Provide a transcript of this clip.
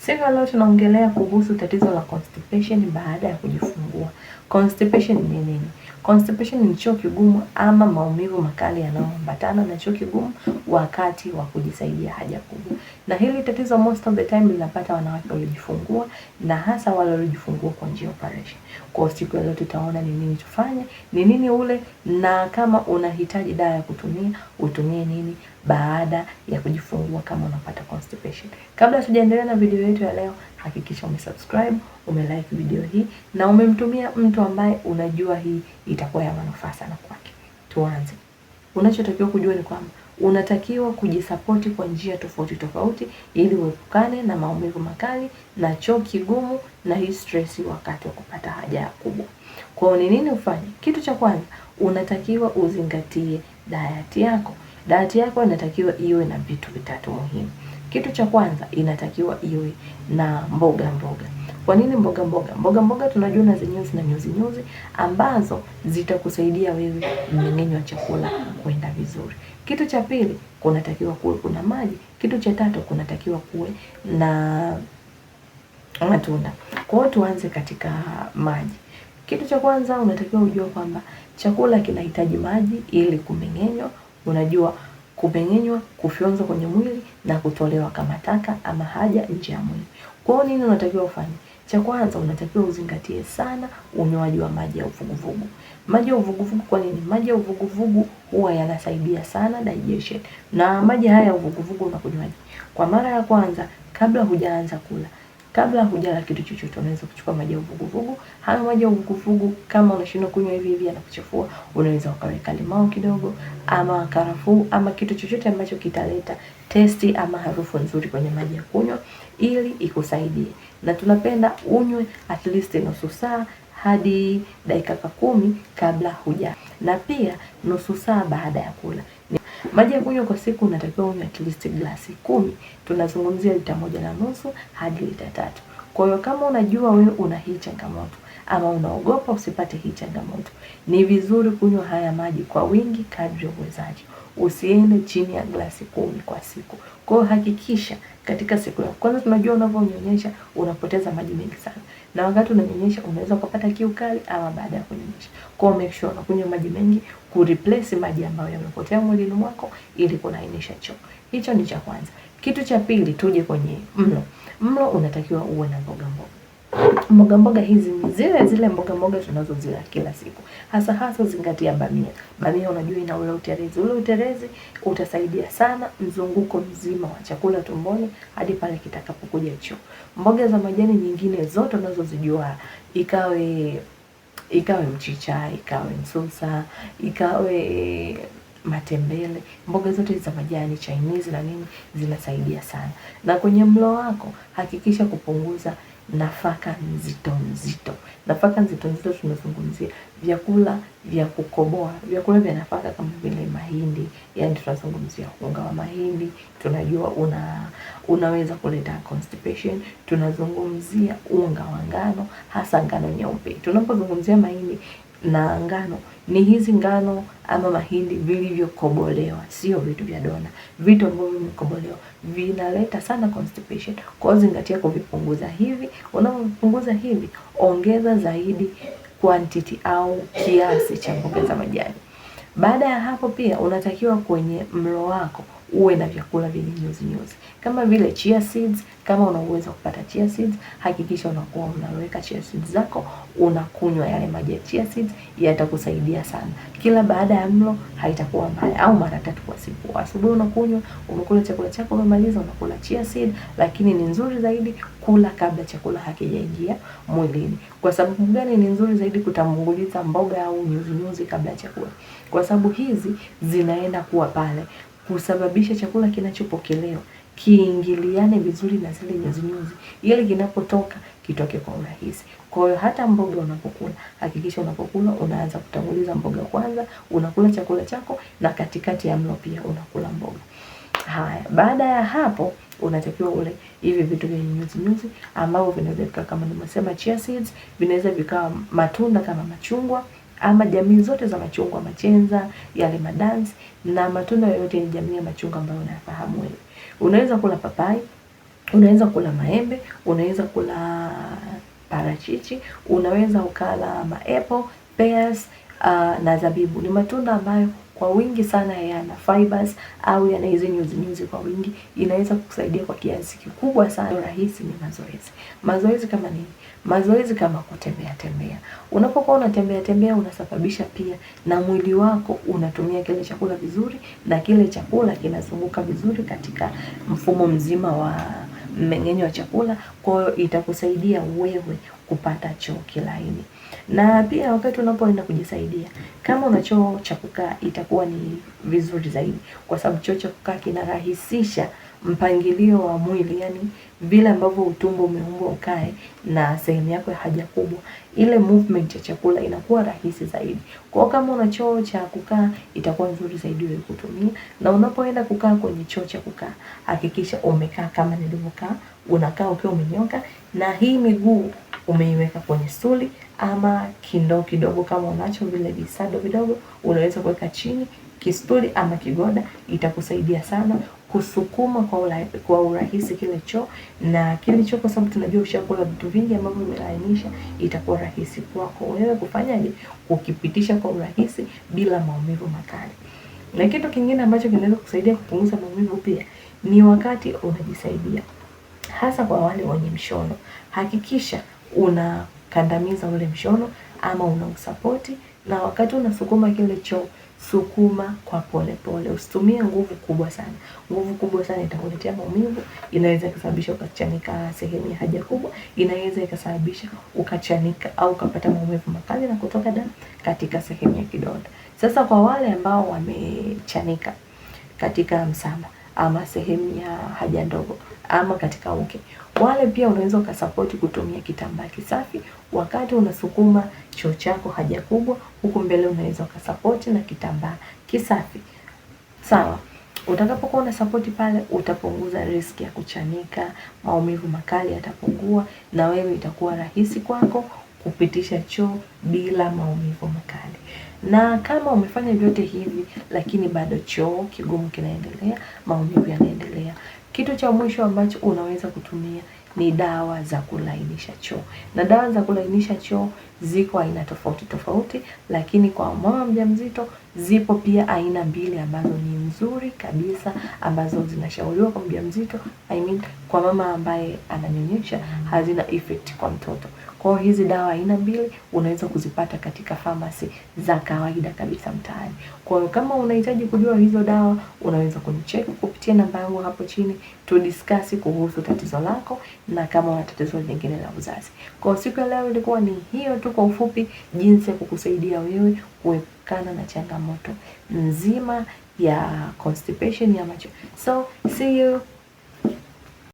Siku ya leo tunaongelea kuhusu tatizo la constipation baada ya kujifungua. Constipation ni nini? Constipation ni choo kigumu ama maumivu makali yanayoambatana na choo kigumu wakati wa kujisaidia haja kubwa. Na hili tatizo most of the time linapata wanawake waliojifungua na hasa wale waliojifungua kwa njia ya operation. Kwa siku ya leo tutaona ni nini tufanye, ni nini ule, na kama unahitaji dawa ya kutumia, utumie nini baada ya kujifungua kama unapata constipation. Kabla tujaendelea na video yetu ya leo, hakikisha umesubscribe, umelike video hii na umemtumia mtu ambaye unajua hii itakuwa ya manufaa sana kwake. Tuanze. Unachotakiwa kujua ni kwamba unatakiwa kujisapoti kwa njia tofauti tofauti ili uepukane na maumivu makali na choo kigumu na hii stress wakati wa kupata haja kubwa. Kwa hiyo ni nini ufanye? Kitu cha kwanza, unatakiwa uzingatie diet yako. Diet yako inatakiwa iwe na vitu vitatu muhimu. Kitu cha kwanza, inatakiwa iwe na mboga. Kwa nini mboga? Mboga tunajua na zenyewe zina nyuzi ambazo zitakusaidia wewe mmeng'enyo wa chakula kwenda vizuri. Kitu cha pili, kunatakiwa kuwe kuna maji. Kitu cha tatu, kunatakiwa kuwe na matunda. Kwa hiyo tuanze katika maji. Kitu cha kwanza, unatakiwa ujue kwamba chakula kinahitaji maji ili kumeng'enywa. Unajua kumeng'enywa, kufyonzwa kwenye mwili na kutolewa kama taka ama haja nje ya mwili. Kwa hiyo nini unatakiwa ufanye? Cha kwanza, unatakiwa uzingatie sana unywaji wa maji ya uvuguvugu. Maji ya uvuguvugu kwa nini? Maji ya uvuguvugu huwa yanasaidia sana digestion. Na maji haya ya uvuguvugu unakunywaje? Kwa mara ya kwanza, kabla hujaanza kula, kabla hujala kitu chochote, unaweza kuchukua maji ya uvuguvugu. Haya maji ya uvuguvugu kama unashindwa kunywa hivi yanakuchafua, unaweza ukaweka limao kidogo ama karafuu ama kitu chochote ambacho kitaleta testi ama harufu nzuri kwenye maji ya kunywa ili ikusaidie. Na tunapenda unywe at least nusu saa hadi dakika 10 kabla hujala. Na pia nusu saa baada ya kula. Maji ya kunywa kwa siku unatakiwa unywe at least glasi 10. Tunazungumzia lita 1.5 hadi lita 3. Kwa hiyo kama unajua wewe una hii changamoto ama unaogopa usipate hii changamoto, ni vizuri kunywa haya maji kwa wingi kadri uwezaji. Usiende chini ya glasi 10 kwa siku. Kwa hiyo hakikisha katika siku ya kwanza, tunajua unavyonyonyesha unapoteza maji mengi sana. Na wakati unanyonyesha unaweza kupata kiu kali ama baada ya kunyonyesha. Kwa hiyo make sure unakunywa maji mengi ku replace maji ambayo yamepotea mwilini mwako ili kulainisha choo. Hicho ni cha kwanza. Kitu cha pili, tuje kwenye mlo. Mlo unatakiwa uwe na mboga hizi ni zile mboga tunazozila kila siku. Hasa zingatia bamia. Bamia unajua ina ule uterezi. Ule uterezi utasaidia sana mzunguko mzima wa chakula tumboni hadi pale kitakapokuja choo. Mboga za majani nyingine zote unazozijua, ikawe mchicha, ikawe msusa, ikawe matembele, mboga zote za majani, Chinese na nini zinasaidia sana. Na kwenye mlo wako hakikisha kupunguza nafaka nzito. Nafaka nzito tunazungumzia vyakula vya kukoboa, vyakula vya nafaka kama vile mahindi, yani tunazungumzia unga wa mahindi, tunajua unaweza kuleta constipation. Tunazungumzia unga wa ngano, hasa ngano nyeupe. Tunapozungumzia mahindi na ngano, ni hizi ngano ama mahindi vilivyokobolewa, sio vitu vya dona. Vitu ambavyo vimekobolewa vinaleta sana constipation. Kwa hiyo zingatia kuvipunguza hivi. Unapopunguza hivi, ongeza zaidi quantity au kiasi cha mboga za majani. Baada ya hapo pia unatakiwa kwenye mlo wako uwe na vyakula vyenye nyuzi. Kama vile chia seeds, kama una uwezo kupata chia seeds, hakikisha unakuwa unaweka chia seeds zako, unakunywa yale maji ya chia seeds, yatakusaidia sana. Kila baada ya mlo haitakuwa mbaya, au mara 3 kwa siku. Asubuhi unakunywa, umekula chakula chako umemaliza, unakula chia seed, lakini ni nzuri zaidi kula kabla chakula hakijaingia mwilini. Kwa sababu gani ni nzuri zaidi kutanguliza mboga au nyuzi kabla ya chakula? Kwa sababu hizi zinaenda kuwa pale kusababisha chakula kinachopokelewa kiingiliane vizuri na zile nyuzi ili kinapotoka kitoke kwa urahisi. Kwa hiyo hata mboga unapokula, hakikisha unapokula unaanza kutanguliza mboga kwanza, unakula chakula chako na katikati ya mlo pia unakula mboga. Haya, baada ya hapo unatakiwa ule hivi vitu vya nyuzi ambavyo vinaweza vikawa kama nimesema chia seeds, vinaweza vikawa matunda kama machungwa ama jamii zote za machungwa, machenza, yale madansi na matunda yote ni jamii ya machungwa ambayo unafahamu wewe. Unaweza kula papai, Unaweza kula maembe, unaweza kula parachichi, unaweza ukala apple, pears na zabibu. Ni matunda ambayo kwa wingi sana yana fibers au yana hizo nyuzi kwa wingi, inaweza kukusaidia kwa kiasi kikubwa sana. Rahisi ni mazoezi. Mazoezi kama nini? Mazoezi kama kutembea tembea. Unapokuwa unatembea tembea, unasababisha pia na mwili wako unatumia kile chakula vizuri, na kile chakula kinazunguka vizuri katika mfumo mzima wa mmeng'enyo wa chakula. Kwa hiyo itakusaidia wewe kupata choo kilaini. Na pia wakati unapoenda kujisaidia, kama una choo cha kukaa itakuwa ni vizuri zaidi, kwa sababu choo cha kukaa kinarahisisha mpangilio wa mwili, yani vile ambavyo utumbo umeumbwa ukae na sehemu yako ya haja kubwa, ile movement ya chakula inakuwa rahisi zaidi. Kwa kama una choo cha kukaa itakuwa nzuri zaidi wewe kutumia. Na unapoenda kukaa kwenye choo cha kukaa, hakikisha umekaa kama nilivyokaa, unakaa ukiwa umenyoka, na hii miguu umeiweka kwenye stuli ama kindoo kidogo, kama unacho vile visado vidogo unaweza kuweka chini kistuli ama kigoda. Itakusaidia sana kusukuma kwa urahisi kile choo, na kile choo, kwa sababu tunajua ushakula vitu vingi ambavyo vimelainisha, itakuwa rahisi kwako wewe kufanyaje, kukipitisha kwa urahisi bila maumivu makali. Na kitu kingine ambacho kinaweza kusaidia kupunguza maumivu pia ni wakati unajisaidia, hasa kwa wale wenye mshono. Hakikisha unakandamiza ule mshono ama unausapoti, na wakati unasukuma kile choo, sukuma kwa pole pole, usitumie nguvu kubwa sana. Nguvu kubwa sana itakuletea maumivu, inaweza kusababisha ukachanika sehemu ya haja kubwa, inaweza ikasababisha ukachanika au ukapata maumivu makali na kutoka damu katika sehemu ya kidonda. Sasa kwa wale ambao wamechanika katika msamba ama sehemu ya haja ndogo ama katika uke, wale pia unaweza ukasapoti kutumia kitambaa kisafi wakati unasukuma choo chako haja kubwa. Huku mbele unaweza ukasapoti na kitambaa kisafi. Sawa. Utakapokuwa una support pale, utapunguza riski ya kuchanika, maumivu makali yatapungua, na wewe itakuwa rahisi kwako kupitisha choo bila maumivu makali. Na kama umefanya vyote hivi lakini bado choo kigumu kinaendelea, maumivu yanaendelea, kitu cha mwisho ambacho unaweza kutumia ni dawa za kulainisha choo. Na dawa za kulainisha choo ziko aina tofauti tofauti, lakini kwa mama mjamzito zipo pia aina mbili ambazo ni nzuri kabisa, ambazo zinashauriwa kwa mjamzito, kwa mama ambaye ananyonyesha, hazina effect kwa mtoto. Kwa hizi dawa aina mbili unaweza kuzipata katika pharmacy za kawaida kabisa mtaani. Kwa hiyo kama unahitaji kujua hizo dawa, unaweza kunicheck kupitia namba yangu hapo chini, tu discuss kuhusu tatizo lako na kama una tatizo lingine la uzazi. Kwa siku ya leo ilikuwa ni hiyo tu kwa ufupi, jinsi ya kukusaidia wewe kuepukana na changamoto nzima ya constipation ya macho. So see you